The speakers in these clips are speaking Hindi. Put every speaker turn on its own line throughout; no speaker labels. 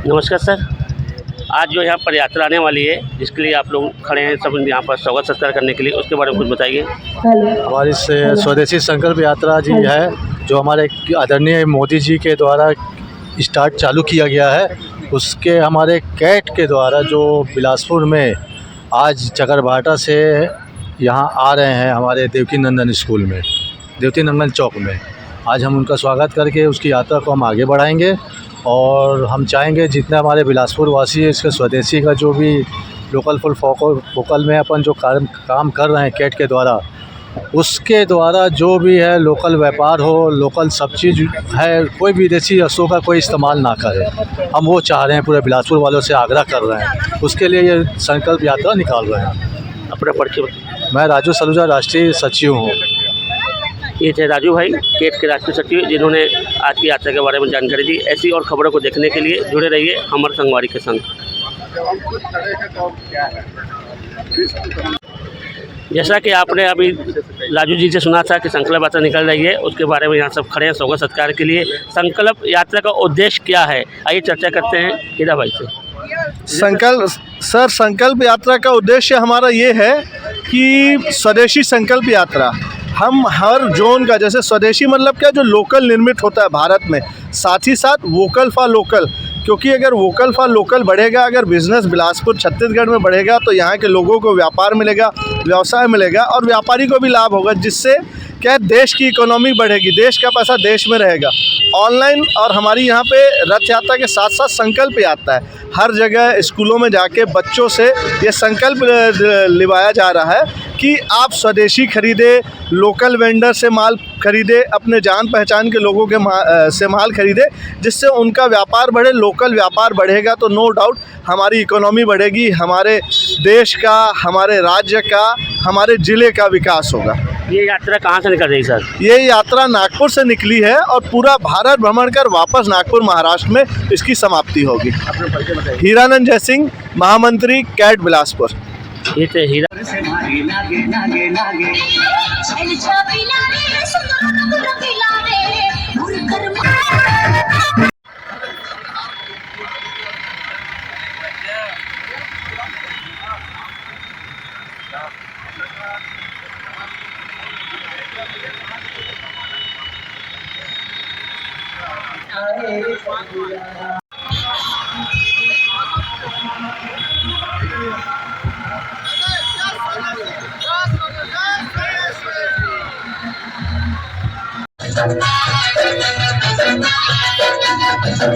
नमस्कार सर। आज जो यहाँ पर यात्रा आने वाली है, जिसके लिए आप लोग खड़े हैं सब यहाँ पर स्वागत सत्कार करने के लिए, उसके बारे में कुछ बताइए।
हमारी स्वदेशी संकल्प यात्रा जी है, जो हमारे आदरणीय मोदी जी के द्वारा चालू किया गया है। उसके हमारे कैट के द्वारा जो बिलासपुर में आज चकरभाटा से यहाँ आ रहे हैं, हमारे देवकी नंदन स्कूल में, देवकी नंदन चौक में। आज हम उनका स्वागत करके उसकी यात्रा को हम आगे बढ़ाएंगे और हम चाहेंगे जितने हमारे बिलासपुर वासी है, इसके स्वदेशी का जो भी लोकल फुल फोकल में अपन जो काम कर रहे हैं कैट के द्वारा, उसके द्वारा जो भी है लोकल व्यापार हो, लोकल सब चीज़ है, कोई विदेशी वस्तुओं का कोई इस्तेमाल ना करे। हम वो चाह रहे हैं, पूरे बिलासपुर वालों से आग्रह कर रहे हैं, उसके लिए ये संकल्प यात्रा निकाल रहे हैं।
अपना परिचय।
मैं राजू सलूजा राष्ट्रीय सचिव हूँ।
ये थे राजू भाई, कैट के राष्ट्रीय सचिव, जिन्होंने आज की यात्रा के बारे में जानकारी दी। ऐसी और खबरों को देखने के लिए जुड़े रहिए अमर संगवारी के संग। जैसा कि आपने अभी राजू जी से सुना था कि संकल्प यात्रा निकल रही है, उसके बारे में यहाँ सब खड़े हैं स्वागत सत्कार के लिए। संकल्प यात्रा का उद्देश्य क्या है, आइए चर्चा करते हैं हीरा भाई से।
संकल्प यात्रा का उद्देश्य हमारा ये है कि स्वदेशी संकल्प यात्रा हम हर जोन का, जैसे स्वदेशी मतलब क्या, जो लोकल निर्मित होता है भारत में, साथ ही साथ वोकल फॉर लोकल, क्योंकि अगर वोकल फॉर लोकल बढ़ेगा, अगर बिज़नेस बिलासपुर छत्तीसगढ़ में बढ़ेगा तो यहाँ के लोगों को व्यापार मिलेगा, व्यवसाय मिलेगा और व्यापारी को भी लाभ होगा, जिससे क्या है, देश की इकोनॉमी बढ़ेगी, देश का पैसा देश में रहेगा। ऑनलाइन और हमारी यहाँ पे रथ यात्रा के साथ साथ संकल्प यात्रा है। हर जगह स्कूलों में जाके बच्चों से ये संकल्प लिवाया जा रहा है कि आप स्वदेशी खरीदे, लोकल वेंडर से माल खरीदे, अपने जान पहचान के लोगों के से माल खरीदे, जिससे उनका व्यापार बढ़े। लोकल व्यापार बढ़ेगा तो नो डाउट हमारी इकोनॉमी बढ़ेगी, हमारे देश का, हमारे राज्य का, हमारे ज़िले का विकास होगा।
ये यात्रा कहाँ से निकल रही सर?
ये यात्रा नागपुर से निकली है और पूरा भारत भ्रमण कर वापस नागपुर महाराष्ट्र में इसकी समाप्ति होगी। हीरानंद जय सिंह, महामंत्री कैट बिलासपुर।
ये थे हीरा।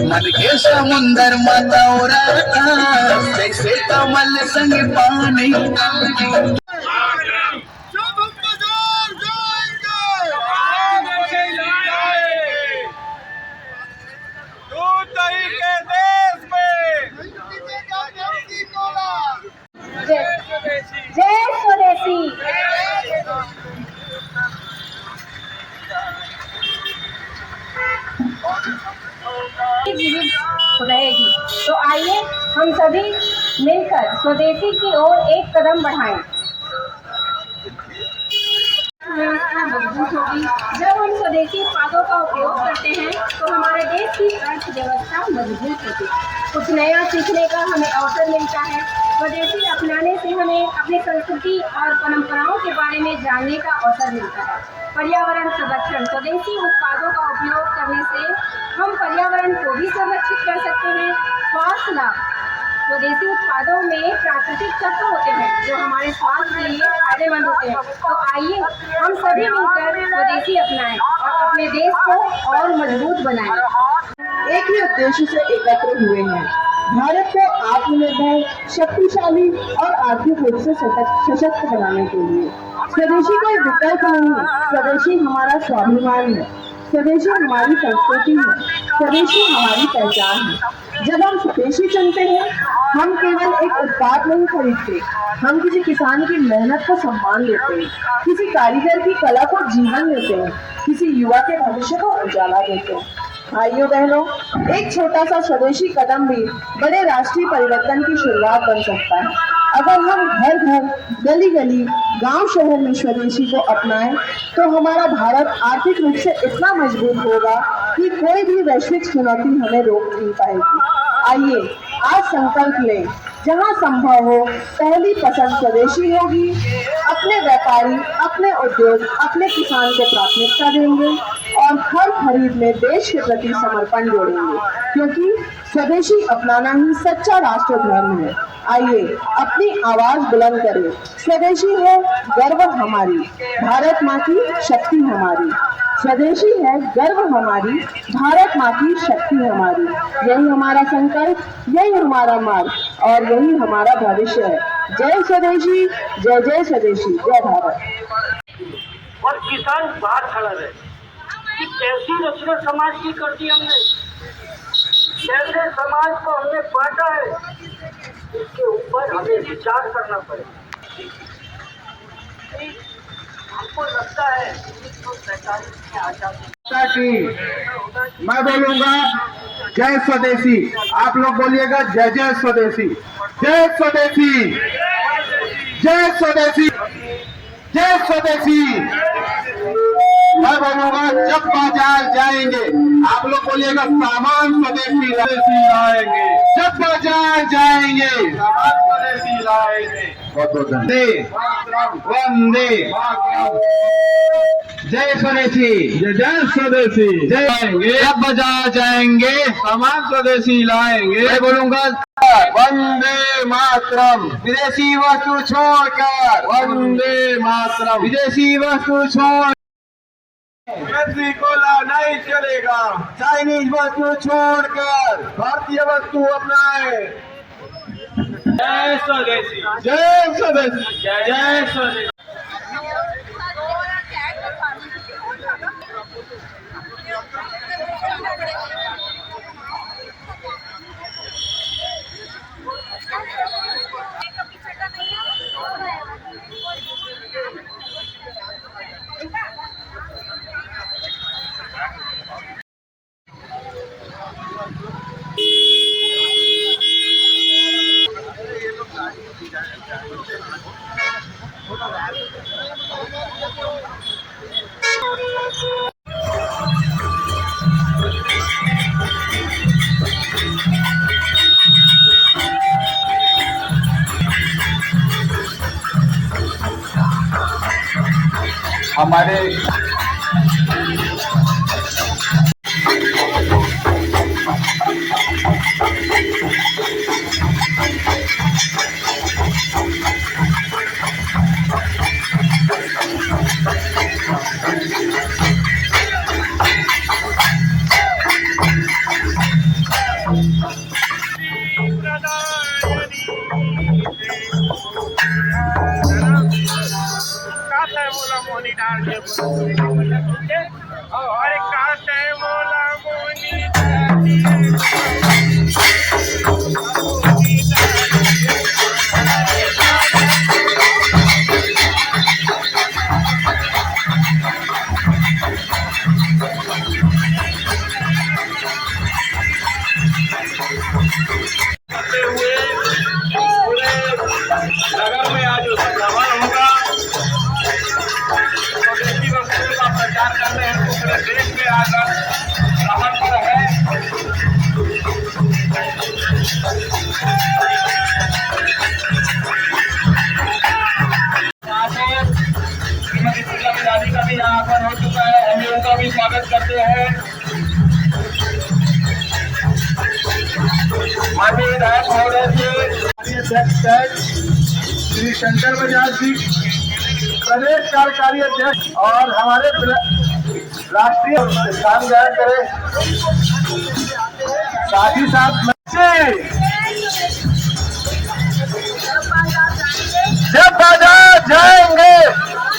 मन के समुंदर मतौरा जैसे कमल संग पानी।
जय स्वदेशी। रहेगी, तो आइए हम सभी मिलकर स्वदेशी की ओर एक कदम बढ़ाएं। जब हम स्वदेशी उत्पादों का उपयोग करते हैं तो हमारे देश की अर्थव्यवस्था मजबूत होती है, कुछ नया सीखने का हमें अवसर मिलता है। स्वदेशी अपनाने से हमें अपनी संस्कृति और परंपराओं के बारे में जानने का अवसर मिलता है। पर्यावरण संरक्षण, स्वदेशी उत्पादों का उपयोग करने से हम पर्यावरण को भी संरक्षित कर सकते हैं। स्वास्थ्य लाभ, स्वदेशी उत्पादों में प्राकृतिक तत्व होते हैं जो हमारे स्वास्थ्य के लिए फायदेमंद होते हैं। तो आइए हम सभी मिलकर स्वदेशी अपनाएं और अपने देश को और मजबूत बनाएं।
एक ही उद्देश्य से एकत्र हुए हैं, भारत को आत्मनिर्भर, शक्तिशाली और आर्थिक रूप से सशक्त बनाने के लिए। स्वदेशी कोई विकल्प नहीं है, स्वदेशी हमारा स्वाभिमान है, स्वदेशी हमारी संस्कृति है, स्वदेशी हमारी पहचान है। जब हम स्वदेशी चुनते हैं, हम केवल एक उत्पाद नहीं खरीदते, हम किसी किसान की मेहनत को सम्मान देते हैं, किसी कारीगर की कला को जीवन देते हैं, किसी युवा के भविष्य को उजाला देते हैं। भाइयों बहनों, एक छोटा सा स्वदेशी कदम भी बड़े राष्ट्रीय परिवर्तन की शुरुआत बन सकता है। अगर हम घर घर, गली गली, गांव शहर में स्वदेशी को अपनाएं तो हमारा भारत आर्थिक रूप से इतना मजबूत होगा कि कोई भी वैश्विक चुनौती हमें रोक नहीं पाएगी। आइए आज संकल्प लें, जहां संभव हो पहली पसंद स्वदेशी होगी। अपने व्यापारी, अपने उद्योग, अपने किसान को प्राथमिकता देंगे और हर खरीद में देश के प्रति समर्पण जोड़ेंगे, क्योंकि स्वदेशी अपनाना ही सच्चा राष्ट्रधर्म है। आइए अपनी आवाज बुलंद करें, स्वदेशी है गर्व हमारी, भारत माँ की शक्ति हमारी। स्वदेशी है गर्व हमारी, भारत माँ की शक्ति हमारी। यही हमारा संकल्प, यही हमारा मार्ग और यही हमारा भविष्य है। जय स्वदेशी, जय जय स्वदेशी, जय भारत।
और किसान बाहर खड़ा रहे कि कैसी रचना समाज की कर दी हमने, कैसे समाज को हमने बांटा है, इसके ऊपर हमें विचार करना पड़ेगा। हमको लगता है तो 47 में आजादी
मैं बोलूंगा जय स्वदेशी, आप लोग बोलिएगा जय जय स्वदेशी, जय स्वदेशी, जय स्वदेशी, जय स्वदेशी। मैं बोलूंगा जब बाजार जाएंगे, आप लोग बोलिएगा सामान स्वदेशी लाएंगे, जब बाजार जाएंगे सामान स्वदेशी लाएंगे। वंदे वंदे जय स्वदेशी, जय जय स्वदेशी, जय आएंगे, जब बाजार जाएंगे सामान स्वदेशी लाएंगे। मैं बोलूंगा वंदे मातरम, विदेशी वस्तु छोड़कर, वंदे मातरम, विदेशी वस्तु छोड़, कोला नहीं चलेगा, चाइनीज वस्तु छोड़कर भारतीय वस्तु अपनाए। जय स्वदेशी, जय स्वदेशी, जय जय स्वदेशी। हमारे नगर में आज उसका भ्रमण होगा, स्वदेशी वस्तुओं का प्रचार करने हेतु पूरे देश में आज भ्रमण पर है। श्रीमती पूजा मिलानी का भी यहाँ पर हो चुका है, हम उनका भी स्वागत करते हैं। माननीय विधायक महोदय श्री शंकर बजाज जी, प्रदेश कार्यकारी अध्यक्ष और हमारे राष्ट्रीय स्थान ग्रहण करें। साथ ही साथ जब बाजार जाएंगे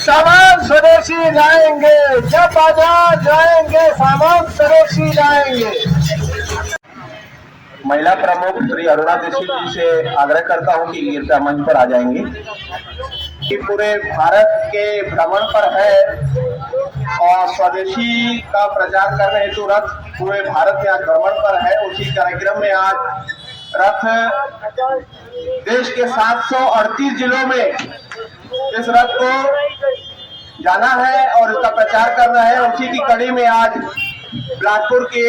सामान स्वदेशी लाएंगे, जब बाजार जाएंगे सामान स्वदेशी लाएंगे। महिला प्रमुख श्री अरुणा दीक्षित जी से आग्रह करता हूं कि गिरजा मंच पर आ जाएंगे। कि पूरे भारत के भ्रमण पर है और स्वदेशी का प्रचार करने हेतु रथ पूरे भारत में आज भ्रमण पर है। उसी कार्यक्रम में आज रथ देश के 738 जिलों में इस रथ को जाना है और इसका प्रचार करना है। उसी की कड़ी में आज बिलासपुर के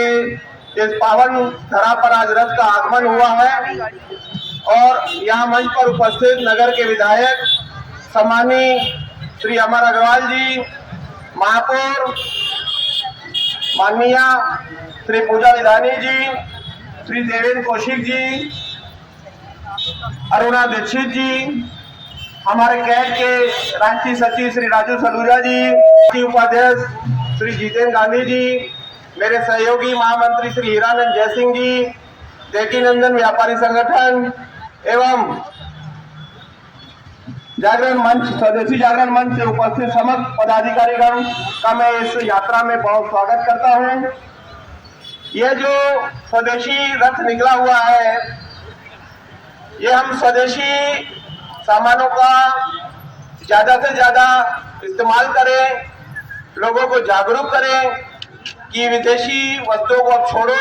इस पावन धरा पर आज रथ का आगमन हुआ है और यहाँ मंच पर उपस्थित नगर के विधायक सम्मानीय श्री अमर अग्रवाल जी, महापौर माननीय श्री पूजा विधानी जी, श्री देवेंद्र कौशिक जी, अरुणा दीक्षित जी, हमारे कैट के राष्ट्रीय सचिव श्री राजू सलूजा जी, उपाध्यक्ष श्री जितेंद्र गांधी जी, मेरे सहयोगी महामंत्री श्री हीरानंद जयसिंह जी, देकी नंदन व्यापारी संगठन एवं जागरण मंच, स्वदेशी जागरण मंच से उपस्थित समस्त पदाधिकारीगण का मैं इस यात्रा में बहुत स्वागत करता हूं। यह जो स्वदेशी रथ निकला हुआ है, ये हम स्वदेशी सामानों का ज्यादा से ज्यादा इस्तेमाल करें, लोगों को जागरूक करें कि विदेशी वस्तुओं को अब छोड़ो।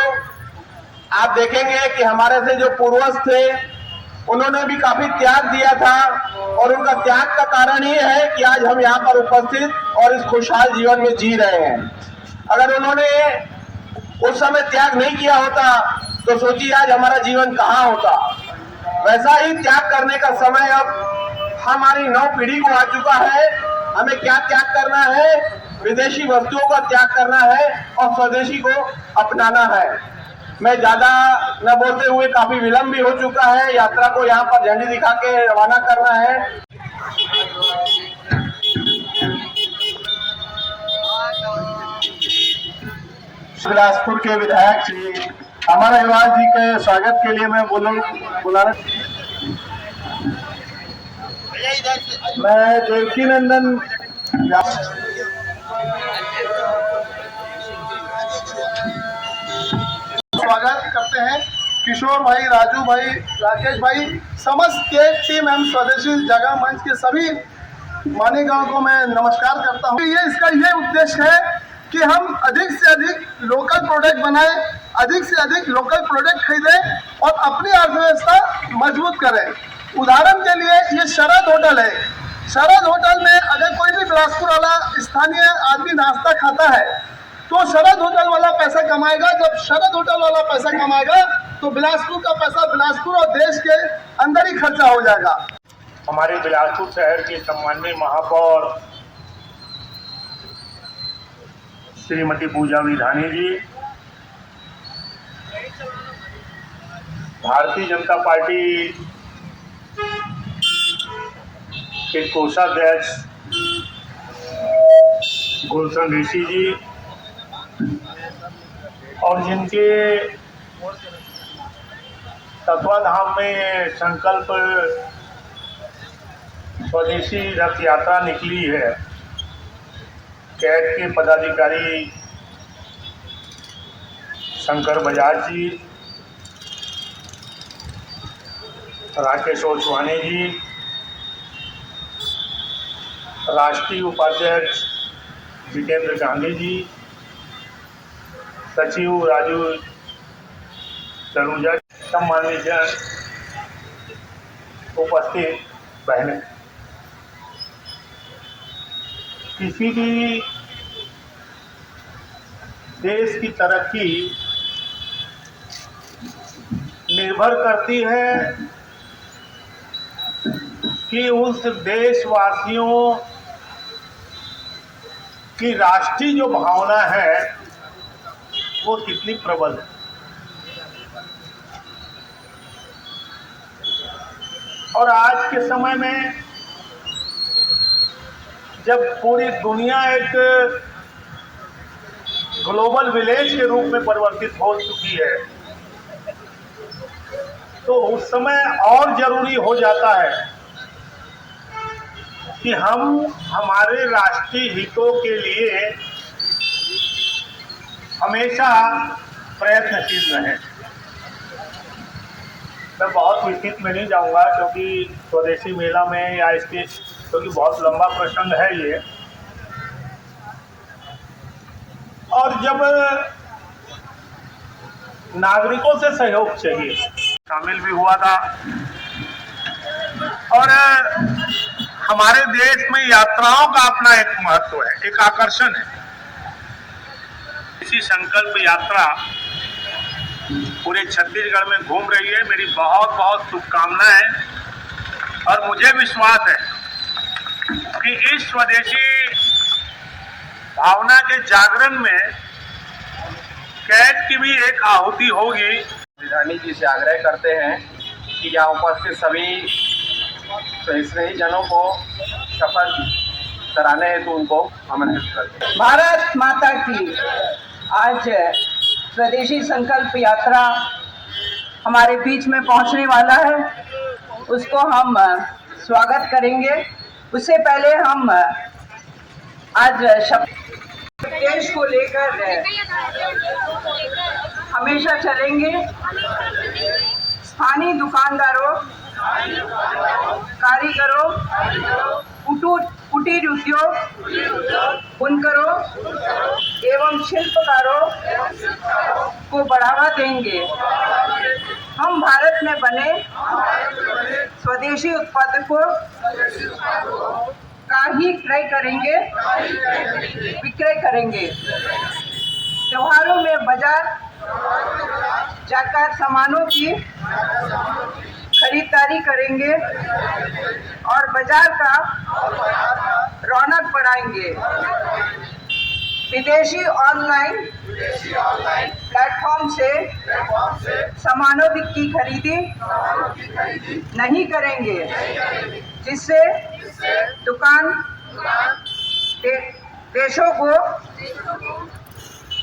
आप देखेंगे कि हमारे से जो पूर्वज थे उन्होंने भी काफी त्याग दिया था और उनका त्याग का कारण ये है कि आज हम यहाँ पर उपस्थित और इस खुशहाल जीवन में जी रहे हैं। अगर उन्होंने उस समय त्याग नहीं किया होता तो सोचिए आज हमारा जीवन कहाँ होता। वैसा ही त्याग करने का समय अब हमारी नव पीढ़ी को आ चुका है। हमें क्या त्याग करना है? विदेशी वस्तुओं का त्याग करना है और स्वदेशी को अपनाना है। मैं ज्यादा न बोलते हुए, काफी विलंब भी हो चुका है, यात्रा को यहाँ पर झंडी दिखा के रवाना करना है। बिलासपुर के विधायक श्री अमर अग्रवाल जी के स्वागत के लिए मैं बुलाना मैं देवकी नंदन स्वागत करते हैं। किशोर भाई, राजू भाई, राकेश भाई, समस्त के टीम एवं स्वदेशी जगह मंच के सभी मान्यगणों को मैं नमस्कार करता हूँ। इसका ये उद्देश्य है कि हम अधिक से अधिक लोकल प्रोडक्ट बनाएं, अधिक से अधिक लोकल प्रोडक्ट खरीदें और अपनी अर्थव्यवस्था मजबूत करें। उदाहरण के लिए ये शरद होटल है। शरद होटल में अगर कोई भी बिलासपुर वाला स्थानीय आदमी नाश्ता खाता है तो शरद होटल वाला पैसा कमाएगा। जब शरद होटल वाला पैसा कमाएगा तो बिलासपुर का पैसा बिलासपुर और देश के अंदर ही खर्चा हो जाएगा।
हमारे बिलासपुर शहर के सम्माननीय महापौर श्रीमती पूजा विधानी जी, भारतीय जनता पार्टी के कोषाध्यक्ष गुलशन ऋषि जी और जिनके तत्वाधाम में संकल्प स्वदेशी रथ यात्रा निकली है, कैट के पदाधिकारी शंकर बजाज जी, राकेश ओसवानी जी, राष्ट्रीय उपाध्यक्ष जितेंद्र गांधी जी, सचिव राजू सलूजा, सम्मानित उपस्थित बहनें, किसी भी देश की तरक्की निर्भर करती है कि उस देशवासियों की राष्ट्रीय जो भावना है वो कितनी प्रबल है। और आज के समय में जब पूरी दुनिया एक ग्लोबल विलेज के रूप में परिवर्तित हो चुकी है तो उस समय और जरूरी हो जाता है कि हम हमारे राष्ट्रीय हितों के लिए हमेशा प्रयत्नशील रहें। मैं बहुत विस्तृत में नहीं जाऊंगा क्योंकि स्वदेशी मेला में या इसके क्योंकि बहुत लंबा प्रसंग है ये। और जब नागरिकों से सहयोग चाहिए, शामिल भी हुआ था और हमारे देश में यात्राओं का अपना एक महत्व है, एक आकर्षण है। इसी संकल्प यात्रा पूरे छत्तीसगढ़ में घूम रही है। मेरी बहुत बहुत शुभकामनाएं हैं और मुझे विश्वास है कि इस स्वदेशी भावना के जागरण में कैट की भी एक आहुति होगी।
संविधानी जी से आग्रह करते हैं कि यहाँ उपस्थित सभी स्नेही जनों को शपथ कराने हेतु उनको आमंत्रित करते हैं।
भारत माता की आज स्वदेशी संकल्प यात्रा हमारे बीच में पहुंचने वाला है, उसको हम स्वागत करेंगे। उससे पहले हम आज देश को लेकर हमेशा चलेंगे। स्थानीय दुकानदारों, कारीगरों, कुटीर उद्योग, बुनकरों एवं शिल्पकारों को बढ़ावा देंगे। हम भारत में बने स्वदेशी उत्पादकों का ही विक्रय करेंगे। त्योहारों में बाजार जाकर सामानों की खरीदारी करेंगे और बाजार का रौनक बढ़ाएंगे। विदेशी ऑनलाइन प्लेटफॉर्म से सामानों की खरीदी नहीं करेंगे, जिससे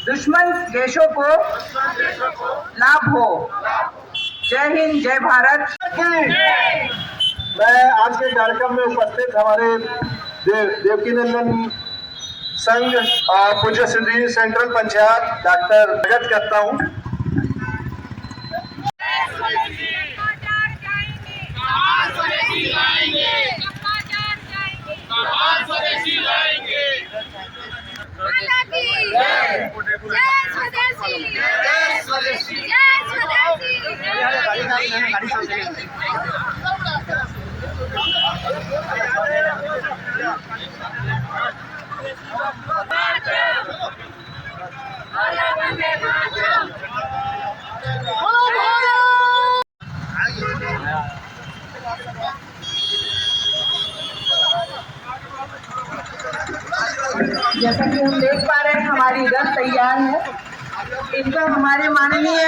दुश्मन देशों को लाभ हो। जय हिंद, जय भारत।
मैं आज के कार्यक्रम में उपस्थित हमारे देवकी नंदन संघ पूज्य सिद्धि सेंट्रल पंचायत डॉक्टर स्वागत करता हूँ।
जैसा कि हम देख पा रहे हैं हमारी रथ तैयार है। इनको हमारे माननीय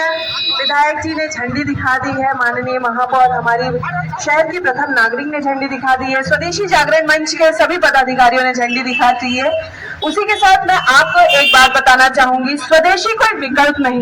विधायक जी ने झंडी दिखा दी है। माननीय महापौर हमारी शहर की प्रथम नागरिक ने झंडी दिखा दी है। स्वदेशी जागरण मंच के सभी पदाधिकारियों ने झंडी दिखा दी है। उसी के साथ मैं आपको एक बात बताना चाहूंगी, स्वदेशी कोई विकल्प नहीं।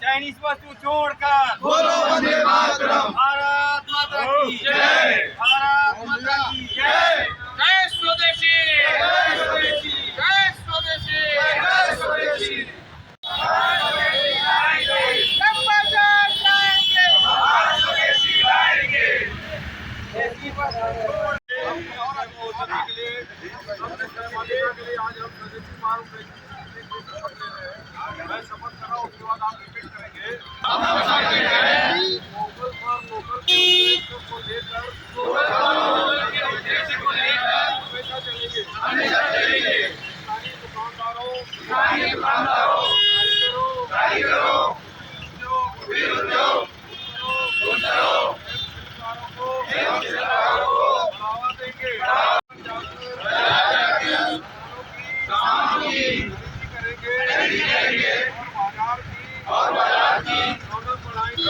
चाइनीज वस्तु छोड़कर बोलो वंदे मातरम। भारत माता की जय। भारत माता की जय। जय स्वदेशी। जय स्वदेशी। जय स्वदेशी। जय स्वदेशी। स्वदेशी लाएंगे। मैं शपथ कर रहा हूँ, उसके बाद आप रिपीट करेंगे। लोकल फॉर लोकल के उद्देश्य को लेकर हमेशा चलेंगे। स्थानीय दुकानदारों, कारीगरों, उद्योग को बढ़ावा देंगे। और बाजार की रौनक बढ़ाएंगे।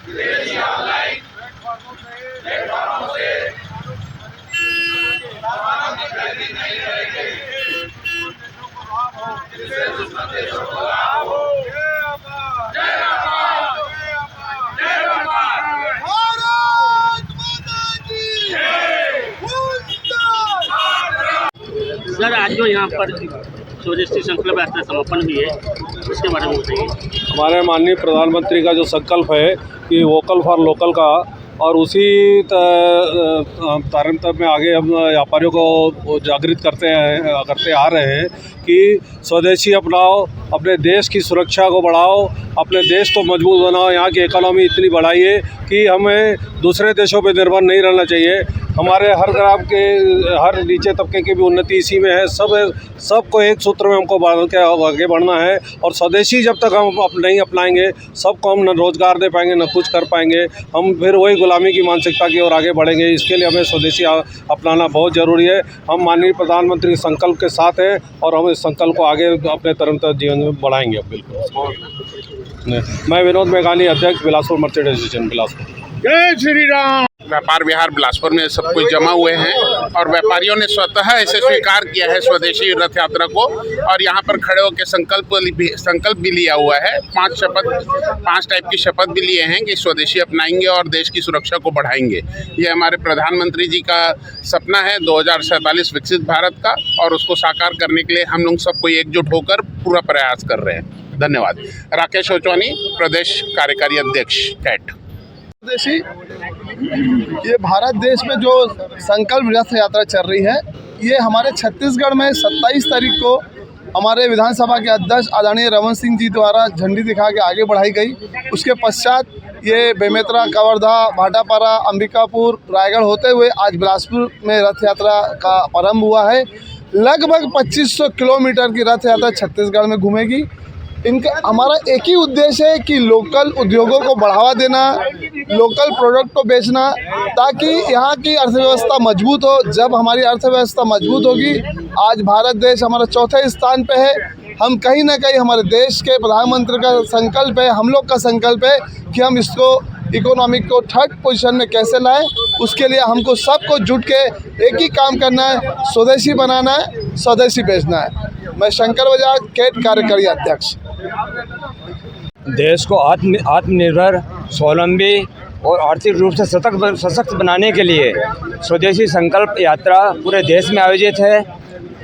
विदेशी ऑनलाइन प्लेटफॉर्मों से खरीदी नहीं करेंगे। दुश्मन देशों को लाभ हो। जय अमर। जय अमर। जय अमर। भारत माता की जय।
सर, आज जो यहाँ पर स्वदेशी संकल्प यात्रा समापन भी है, उसके बारे में बताइए।
हमारे माननीय प्रधानमंत्री का जो संकल्प है कि वोकल फॉर लोकल का, और उसी तरह में आगे हम व्यापारियों को जागृत करते आ रहे हैं कि स्वदेशी अपनाओ, अपने देश की सुरक्षा को बढ़ाओ, अपने देश को मजबूत बनाओ। यहाँ की इकोनॉमी इतनी बढ़ाइए कि हमें दूसरे देशों पे निर्भर नहीं रहना चाहिए। हमारे हर ग्राम के हर नीचे तबके की भी उन्नति इसी में है। सबको एक सूत्र में हमको आगे बढ़ना है। और स्वदेशी जब तक हम नहीं अपनाएंगे, सबको हम न रोज़गार दे पाएंगे, न कुछ कर पाएंगे। हम फिर वही गुलामी की मानसिकता की ओर आगे बढ़ेंगे। इसके लिए हमें स्वदेशी अपनाना बहुत ज़रूरी है। हम माननीय प्रधानमंत्री के संकल्प के साथ हैं और हम इस संकल्प को आगे अपने तरह जीवन में बढ़ाएंगे। बिल्कुल। मैं विनोद मेघानी, अध्यक्ष बिलासपुर मर्चेंट एसोसिएशन बिलासपुर।
जय श्री राम। व्यापार विहार बिलासपुर में सब कुछ जमा हुए हैं और व्यापारियों ने स्वतः ऐसे स्वीकार किया है स्वदेशी रथ यात्रा को, और यहाँ पर खड़े होकर संकल्प भी लिया हुआ है। 5 टाइप की शपथ भी लिए हैं कि स्वदेशी अपनाएंगे और देश की सुरक्षा को बढ़ाएंगे। ये हमारे प्रधानमंत्री जी का सपना है 2047 विकसित भारत का, और उसको साकार करने के लिए हम लोग सबको एकजुट होकर पूरा प्रयास कर रहे हैं। धन्यवाद। राकेश ओचवानी, प्रदेश कार्यकारी अध्यक्ष कैट।
स्वदेशी, ये भारत देश में जो संकल्प रथ यात्रा चल रही है, ये हमारे छत्तीसगढ़ में 27 तारीख को हमारे विधानसभा के अध्यक्ष आदरणीय रमन सिंह जी द्वारा झंडी दिखा के आगे बढ़ाई गई। उसके पश्चात ये बेमेतरा, कवर्धा, भाटापारा, अंबिकापुर, रायगढ़ होते हुए आज बिलासपुर में रथ यात्रा का प्रारंभ हुआ है। लगभग 2500 किलोमीटर की रथ यात्रा छत्तीसगढ़ में घूमेगी। इनका हमारा एक ही उद्देश्य है कि लोकल उद्योगों को बढ़ावा देना, लोकल प्रोडक्ट को बेचना, ताकि यहाँ की अर्थव्यवस्था मजबूत हो। जब हमारी अर्थव्यवस्था मजबूत होगी, आज भारत देश हमारा 4थे स्थान पे है। हम कहीं ना कहीं हमारे देश के प्रधानमंत्री का संकल्प है, हम लोग का संकल्प है कि हम इसको इकोनॉमिक को 3rd पोजीशन में कैसे लाएं। उसके लिए हमको सबको जुट के एक ही काम करना है, स्वदेशी बनाना है, स्वदेशी बेचना है। मैं शंकर बजाज, कैट कार्यकारी अध्यक्ष।
देश को आत्मनिर्भर, स्वावलंबी और आर्थिक रूप से सशक्त बनाने के लिए स्वदेशी संकल्प यात्रा पूरे देश में आयोजित है।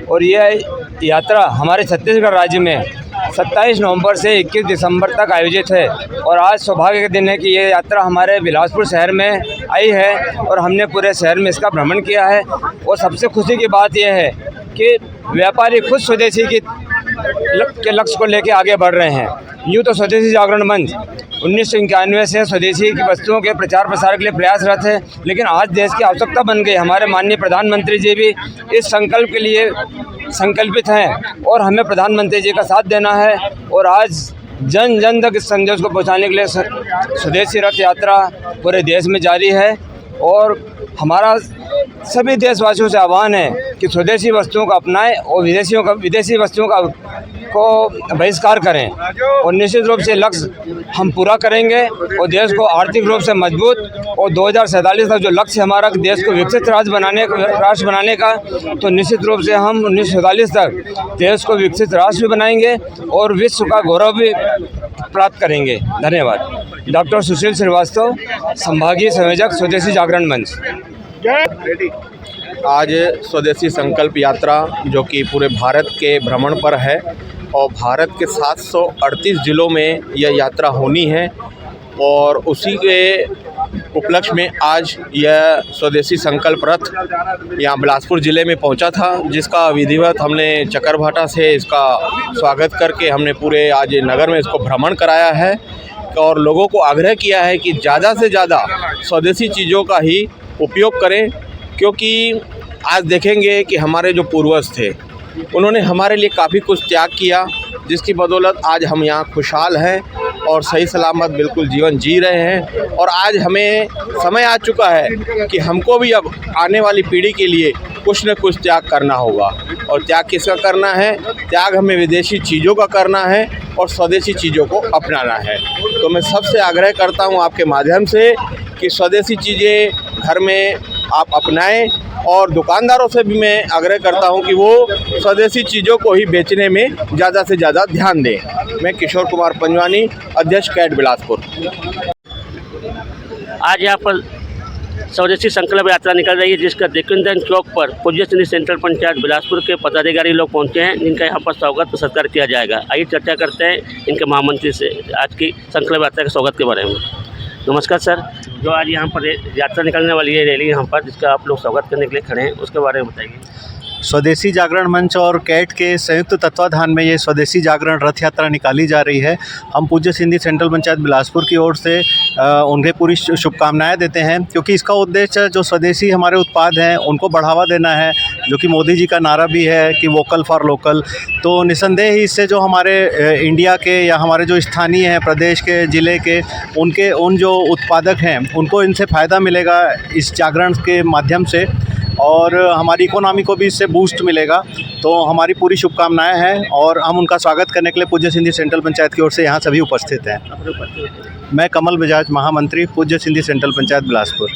और यह यात्रा हमारे छत्तीसगढ़ राज्य में 27 नवंबर से 21 दिसंबर तक आयोजित है और आज सौभाग्य के दिन है कि ये यात्रा हमारे बिलासपुर शहर में आई है और हमने पूरे शहर में इसका भ्रमण किया है। और सबसे खुशी की बात यह है कि व्यापारी खुद स्वदेशी के लक्ष्य को लेकर आगे बढ़ रहे हैं। यूँ तो स्वदेशी जागरण मंच 1991 से स्वदेशी की वस्तुओं के प्रचार प्रसार के लिए प्रयासरत है, लेकिन आज देश की आवश्यकता बन गई। हमारे माननीय प्रधानमंत्री जी भी इस संकल्प के लिए संकल्पित हैं और हमें प्रधानमंत्री जी का साथ देना है। और आज जन जन तक इस संदेश को पहुंचाने के लिए स्वदेशी रथ यात्रा पूरे देश में जारी है और हमारा सभी देशवासियों से आह्वान है कि स्वदेशी वस्तुओं को अपनाएं और विदेशी वस्तुओं को बहिष्कार करें और निश्चित रूप से लक्ष्य हम पूरा करेंगे और देश को आर्थिक रूप से मजबूत और 2047 तक जो लक्ष्य हमारा देश को विकसित राष्ट्र बनाने का, तो निश्चित रूप से हम 1947 तक देश को विकसित राष्ट्र भी बनाएंगे और विश्व का गौरव भी प्राप्त करेंगे। धन्यवाद। डॉक्टर सुशील श्रीवास्तव, संभागीय संयोजक, स्वदेशी जागरण मंच।
आज स्वदेशी संकल्प यात्रा जो कि पूरे भारत के भ्रमण पर है और भारत के 738 ज़िलों में यह यात्रा होनी है और उसी के उपलक्ष्य में आज यह स्वदेशी संकल्प रथ यहाँ बिलासपुर ज़िले में पहुँचा था, जिसका विधिवत हमने चकरभाटा से इसका स्वागत करके हमने पूरे आज नगर में इसको भ्रमण कराया है और लोगों को आग्रह किया है कि ज़्यादा से ज़्यादा स्वदेशी चीज़ों का ही उपयोग करें, क्योंकि आज देखेंगे कि हमारे जो पूर्वज थे उन्होंने हमारे लिए काफ़ी कुछ त्याग किया, जिसकी बदौलत आज हम यहाँ खुशहाल हैं और सही सलामत बिल्कुल जीवन जी रहे हैं। और आज हमें समय आ चुका है कि हमको भी अब आने वाली पीढ़ी के लिए कुछ न कुछ त्याग करना होगा। और त्याग किसका करना है? त्याग हमें विदेशी चीज़ों का करना है और स्वदेशी चीज़ों को अपनाना है। तो मैं सबसे आग्रह करता हूँ आपके माध्यम से कि स्वदेशी चीज़ें घर में आप अपनाएं और दुकानदारों से भी मैं आग्रह करता हूं कि वो स्वदेशी चीज़ों को ही बेचने में ज़्यादा से ज़्यादा ध्यान दें। मैं किशोर कुमार पंजवानी, अध्यक्ष कैट बिलासपुर।
आज यहाँ पर स्वदेशी संकल्प यात्रा निकल रही है, जिसका दिग्विजय चौक पर पूज्य श्री सेंट्रल पंचायत बिलासपुर के पदाधिकारी लोग पहुँचे हैं, जिनका यहाँ पर स्वागत और सत्कार किया जाएगा। आइए चर्चा करते हैं इनके महामंत्री से आज की संकल्प यात्रा के स्वागत के बारे में। नमस्कार सर, जो आज यहाँ पर यात्रा निकलने वाली है रैली यहाँ पर, जिसका आप लोग स्वागत करने के लिए खड़े हैं, उसके बारे में बताइए।
स्वदेशी जागरण मंच और कैट के संयुक्त तत्वाधान में ये स्वदेशी जागरण रथ यात्रा निकाली जा रही है। हम पूज्य सिंधी सेंट्रल पंचायत बिलासपुर की ओर से उन्हें पूरी शुभकामनाएं देते हैं, क्योंकि इसका उद्देश्य जो स्वदेशी हमारे उत्पाद हैं उनको बढ़ावा देना है, जो कि मोदी जी का नारा भी है कि वोकल फॉर लोकल। तो निसंदेह ही इससे जो हमारे इंडिया के या हमारे जो स्थानीय हैं, प्रदेश के, ज़िले के, उन जो उत्पादक हैं उनको इनसे फ़ायदा मिलेगा इस जागरण के माध्यम से और हमारी इकोनॉमी को भी इससे बूस्ट मिलेगा। तो हमारी पूरी शुभकामनाएं हैं और हम उनका स्वागत करने के लिए पूज्य सिंधी सेंट्रल पंचायत की ओर से यहाँ सभी उपस्थित हैं। मैं कमल बजाज, महामंत्री, पूज्य सिंधी सेंट्रल पंचायत बिलासपुर।